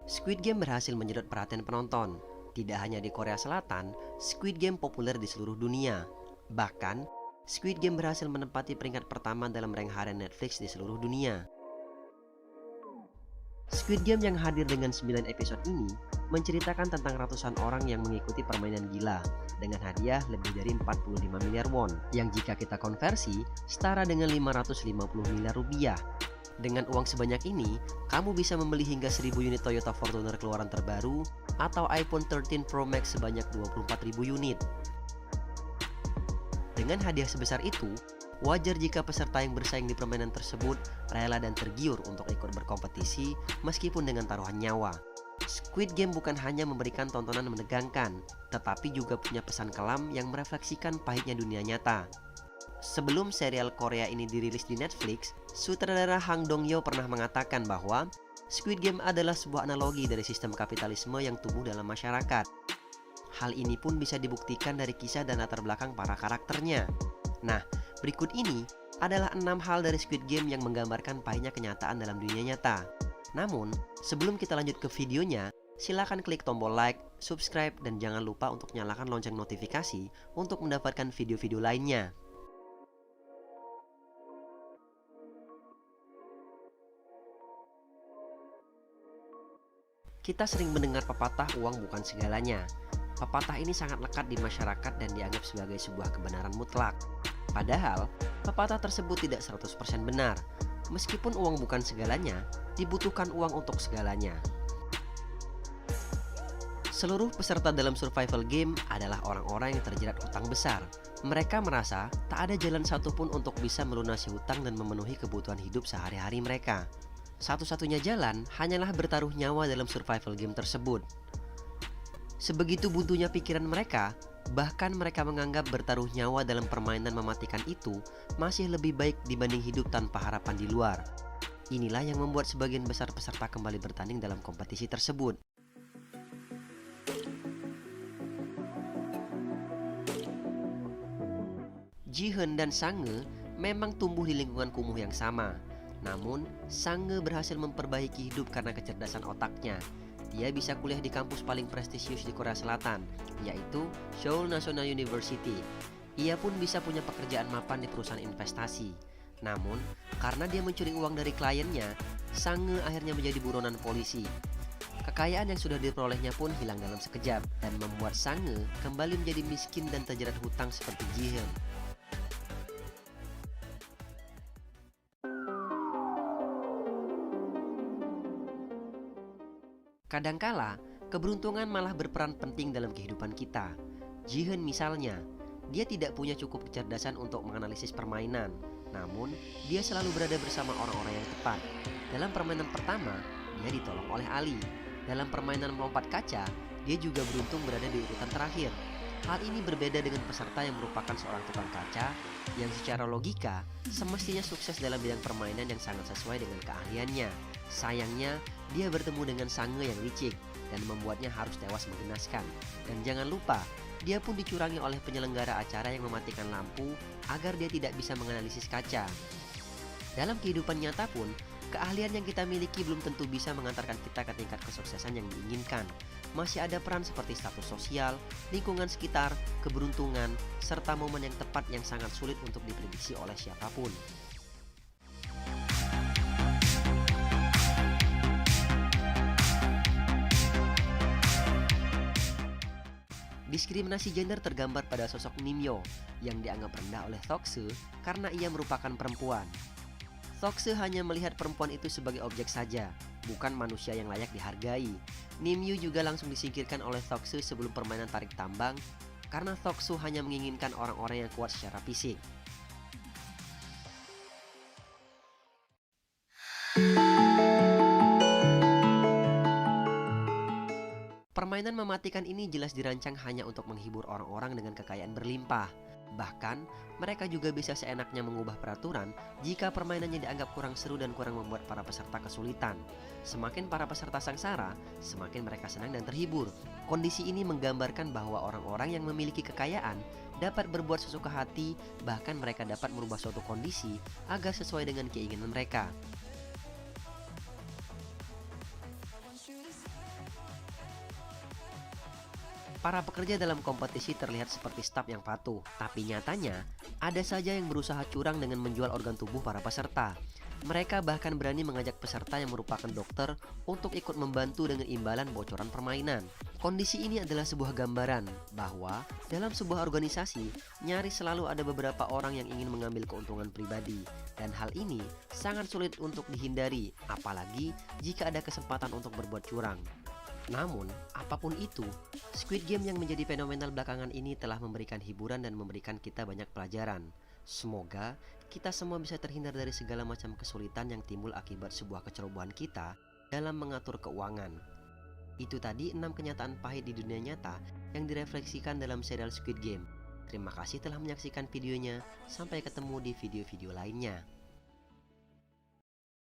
Squid Game berhasil menyedot perhatian penonton. Tidak hanya di Korea Selatan, Squid Game populer di seluruh dunia. Bahkan, Squid Game berhasil menempati peringkat pertama dalam rank harian Netflix di seluruh dunia. Squid Game yang hadir dengan 9 episode ini menceritakan tentang ratusan orang yang mengikuti permainan gila dengan hadiah lebih dari 45 miliar won, yang jika kita konversi setara dengan 550 miliar rupiah. Dengan uang sebanyak ini, kamu bisa membeli hingga 1000 unit Toyota Fortuner keluaran terbaru atau iPhone 13 Pro Max sebanyak 24.000 unit. Dengan hadiah sebesar itu, wajar jika peserta yang bersaing di permainan tersebut rela dan tergiur untuk ikut berkompetisi meskipun dengan taruhan nyawa. Squid Game bukan hanya memberikan tontonan menegangkan, tetapi juga punya pesan kelam yang merefleksikan pahitnya dunia nyata. Sebelum serial Korea ini dirilis di Netflix, sutradara Hang Dong-yo pernah mengatakan bahwa Squid Game adalah sebuah analogi dari sistem kapitalisme yang tumbuh dalam masyarakat. Hal ini pun bisa dibuktikan dari kisah dan latar belakang para karakternya. Nah, berikut ini adalah 6 hal dari Squid Game yang menggambarkan pahitnya kenyataan dalam dunia nyata. Namun, sebelum kita lanjut ke videonya, silakan klik tombol like, subscribe, dan jangan lupa untuk nyalakan lonceng notifikasi untuk mendapatkan video-video lainnya. Kita sering mendengar pepatah uang bukan segalanya. Pepatah ini sangat lekat di masyarakat dan dianggap sebagai sebuah kebenaran mutlak. Padahal, pepatah tersebut tidak 100% benar. Meskipun uang bukan segalanya, dibutuhkan uang untuk segalanya. Seluruh peserta dalam survival game adalah orang-orang yang terjerat hutang besar. Mereka merasa tak ada jalan satupun untuk bisa melunasi hutang dan memenuhi kebutuhan hidup sehari-hari mereka. Satu-satunya jalan hanyalah bertaruh nyawa dalam survival game tersebut. Sebegitu buntunya pikiran mereka, bahkan mereka menganggap bertaruh nyawa dalam permainan mematikan itu masih lebih baik dibanding hidup tanpa harapan di luar. Inilah yang membuat sebagian besar peserta kembali bertanding dalam kompetisi tersebut. Ji-Hun dan Sang-ge memang tumbuh di lingkungan kumuh yang sama. Namun, Sang-ge berhasil memperbaiki hidup karena kecerdasan otaknya. Dia bisa kuliah di kampus paling prestisius di Korea Selatan, yaitu Seoul National University. Ia pun bisa punya pekerjaan mapan di perusahaan investasi. Namun, karena dia mencuri uang dari kliennya, Sang-ge akhirnya menjadi buronan polisi. Kekayaan yang sudah diperolehnya pun hilang dalam sekejap dan membuat Sang-ge kembali menjadi miskin dan terjerat hutang seperti Ji-Hun. Kadangkala, keberuntungan malah berperan penting dalam kehidupan kita. Ji-Hun misalnya, dia tidak punya cukup kecerdasan untuk menganalisis permainan. Namun, dia selalu berada bersama orang-orang yang tepat. Dalam permainan pertama, dia ditolong oleh Ali. Dalam permainan melompat kaca, dia juga beruntung berada di urutan terakhir. Hal ini berbeda dengan peserta yang merupakan seorang tukang kaca yang secara logika semestinya sukses dalam bidang permainan yang sangat sesuai dengan keahliannya. Sayangnya, dia bertemu dengan Sang-ge yang licik dan membuatnya harus tewas mengenaskan. Dan jangan lupa, dia pun dicurangi oleh penyelenggara acara yang mematikan lampu agar dia tidak bisa menganalisis kaca. Dalam kehidupan nyata pun, keahlian yang kita miliki belum tentu bisa mengantarkan kita ke tingkat kesuksesan yang diinginkan. Masih ada peran seperti status sosial, lingkungan sekitar, keberuntungan, serta momen yang tepat yang sangat sulit untuk diprediksi oleh siapapun. Diskriminasi gender tergambar pada sosok Nimyo yang dianggap rendah oleh Seok-soo karena ia merupakan perempuan. Seok-soo hanya melihat perempuan itu sebagai objek saja, bukan manusia yang layak dihargai. Nimyo juga langsung disingkirkan oleh Seok-soo sebelum permainan tarik tambang karena Seok-soo hanya menginginkan orang-orang yang kuat secara fisik. Permainan mematikan ini jelas dirancang hanya untuk menghibur orang-orang dengan kekayaan berlimpah. Bahkan, mereka juga bisa seenaknya mengubah peraturan jika permainannya dianggap kurang seru dan kurang membuat para peserta kesulitan. Semakin para peserta sengsara, semakin mereka senang dan terhibur. Kondisi ini menggambarkan bahwa orang-orang yang memiliki kekayaan dapat berbuat sesuka hati, bahkan mereka dapat merubah suatu kondisi agar sesuai dengan keinginan mereka. Para pekerja dalam kompetisi terlihat seperti staf yang patuh, tapi nyatanya ada saja yang berusaha curang dengan menjual organ tubuh para peserta. Mereka bahkan berani mengajak peserta yang merupakan dokter untuk ikut membantu dengan imbalan bocoran permainan. Kondisi ini adalah sebuah gambaran bahwa dalam sebuah organisasi nyaris selalu ada beberapa orang yang ingin mengambil keuntungan pribadi, dan hal ini sangat sulit untuk dihindari, apalagi jika ada kesempatan untuk berbuat curang. Namun, apapun itu, Squid Game yang menjadi fenomenal belakangan ini telah memberikan hiburan dan memberikan kita banyak pelajaran. Semoga kita semua bisa terhindar dari segala macam kesulitan yang timbul akibat sebuah kecerobohan kita dalam mengatur keuangan. Itu tadi 6 kenyataan pahit di dunia nyata yang direfleksikan dalam serial Squid Game. Terima kasih telah menyaksikan videonya. Sampai ketemu di video-video lainnya.